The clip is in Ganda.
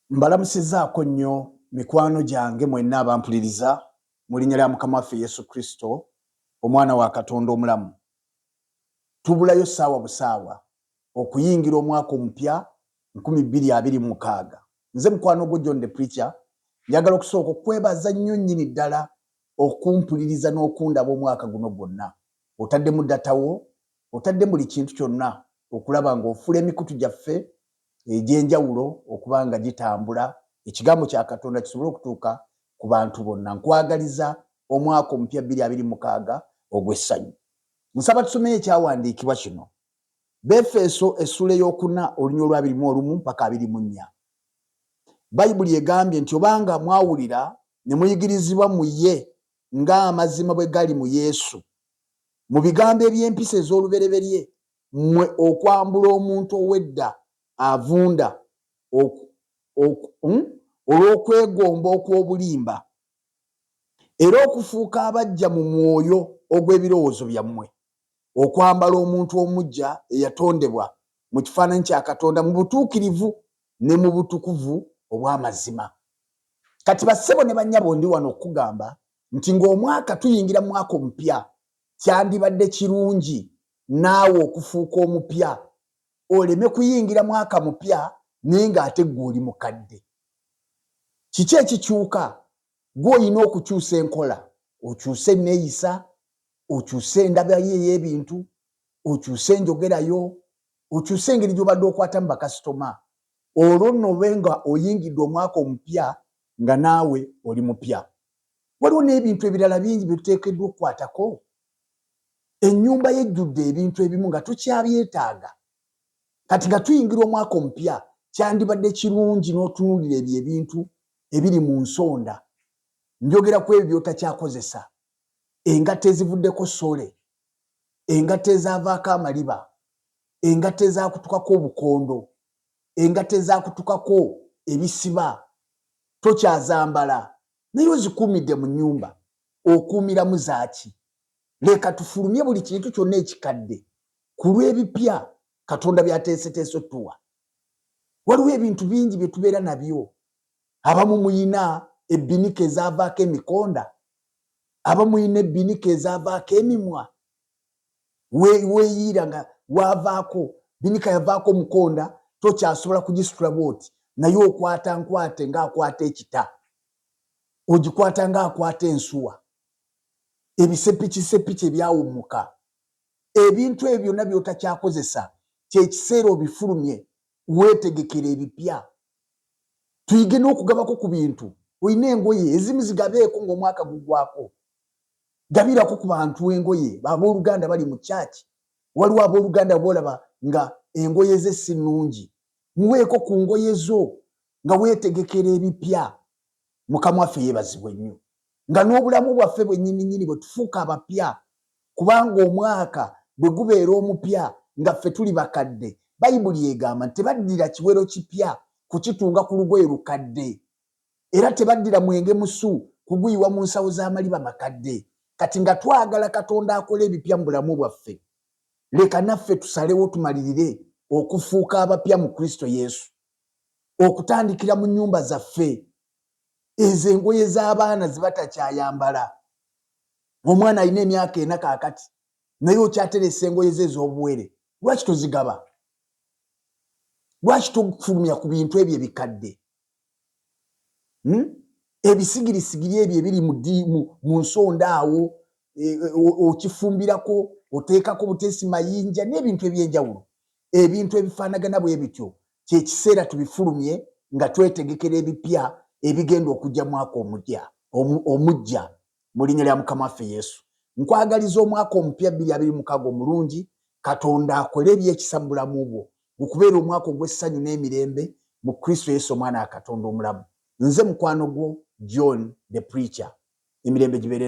Mbalamusizaako nnyo mikwano gyange mwenna abampuliriza mu linnya lya Mukama waffe Yesu Kristo, omwana wa Katonda omulamu. Tubulayo ssaawa busaawa okuyingira omwaka omupya 2026. Nze mukwano gwo John the Preacher, njagala okusooka okwebaza nnyo nnyini ddala okumpuliriza n'okundaba omwaka guno gwonna. Otaddemu ddatawo, otadde buli kintu kyonna okulaba ng'ofula emikutu gyaffe egy'enjawulo okuba nga gitambula, ekigambo kya Katonda kisobole okutuuka ku bantu bonna. Nkwagaliza omwaka omupya 2026 ogw'essanyu. Nsaba tusomeye ekyawandiikibwa kino. Befeso essula ey'okuna olunya olwa 21 mpaka 24. Bayibuli egambye nti obanga mwawulira ne muyigirizibwa mu ye ng'amazima bwe gali mu Yesu, mu bigambo eby'empisa ez'olubereberye, mmwe okwambula omuntu ow'edda avunda olw'okwegomba okw'obulimba, era okufuuka abajja mu mwoyo ogw'ebirowoozo byammwe, okwambala omuntu omuggya eyatondebwa mu kifaananyi kya Katonda mu butuukirivu ne mu butukuvu obw'amazima. Kati bassebo ne bannyabo ndi wano okugamba nti ng'omwaka tuyingira mu mwaka omupya, kyandibadde kirungi naawe okufuuka omupya, oleme kuyingira mwaka mupya naye ng'ate gw'oli mukadde. Kiki ekikyuka? Gw'olina okukyusa enkola, okyuse enneeyisa, okyuse endaba yo ey'ebintu, okyuse enjogerayo, okyuse engeri gy'obadde okwatamu bakasitoma. Olwo nno obe nga oyingidde omwaka omupya nga naawe oli mupya. Waliwo n'ebintu ebirala bingi bye tuteekeddwa okukwatako. Ennyumba yejjudde ebintu ebimu nga tukyabyetaaga. Kati nga tuyingira omwaka omupya, kyandibadde kirungi n'otunuulira ebyo ebintu ebiri mu nsonda. Njogera ku ebyo by'otakyakozesa. Engatto ezivuddeko ssole, engatto ezaavaako amaliba, engatto ezaakutukako obukondo, engatto ezaakutukako ebisiba, tokyazambala naye ozikuumidde mu nnyumba. Okuumiramu zaaki? Leka tufulumye buli kintu kyonna ekikadde ku lw'ebipya Katonda by'ateeseteese otuwa. Waliwo ebintu bingi bye tubeera nabyo. Abamu muyina ebbinika ezaavaako emikonda, abamu muyina ebbinika ezaavaako emimwa. Weeyiira nga waavaako bbinika yavaako omukonda, tokyasobola kugisitula bw'oti, naye okwata nkwate ng'akwata ekita, ogikwata ng'akwata ensuwa, ebisepikisepiki ebyawumuka. Ebintu ebyo byonna by'otakyakozesa, kyekiseera obifulumye, weetegekera ebipya. Tuyige n'okugabako ku bintu. Olina engoye ezimu zigabeeko ng'omwaka gugwako. Gabirako ku bantu engoye, abooluganda bali mu kyaki. Waliwo abooluganda boolaba nga engoye ze si nnungi. Muweeko ku ngoye zo nga weetegekera ebipya. Mukama waffe yeebazibwe nnyo. Nga n'obulamu bwaffe bwennyini bwe tufuuka abapya, kubanga omwaka bwe gubeera omupya nga ffe tuli bakadde, Bayibuli egamba nti tebaddira kiwero kipya kukitunga ku lugoye lukadde, era tebaddira mwenge musu kuguyiwa mu nsawo z'amaliba makadde. Kati nga twagala Katonda akola ebipya mu bulamu bwaffe, leka naffe tusalewo tumalirire okufuuka abapya mu Kristo Yesu, okutandikira mu nnyumba zaffe. Ezo engoye z'abaana ze batakyayambala. Omwana alina emyaka 4 kaakati naye okyateresa engoye ze ez'obuwere. Lwaki tozigaba? Lwaki tofulumya ku bintu ebyo ebikadde? Ebisigirisigiri ebyo ebiri mu nsonda awo, okifumbirako, oteekako buteesi mayinja n'ebintu eby'enjawulo. Ebintu ebifaanagana bwe bityo kyekiseera tubifulumye nga twetegekera ebipya ebigenda okujja mwaka omujja mu linnya lya Mukama waffe Yesu. Nkwagaliza omwaka omupya 2026 omulungi. Katonda akole ebyekisa mu bulamu bwo, gukubeera omwaka ogw'essanyu n'emirembe mu Kristo Yesu omwana wa Katonda omulamu. Nze mukwano gwo John the Preacher. Emirembe gibeere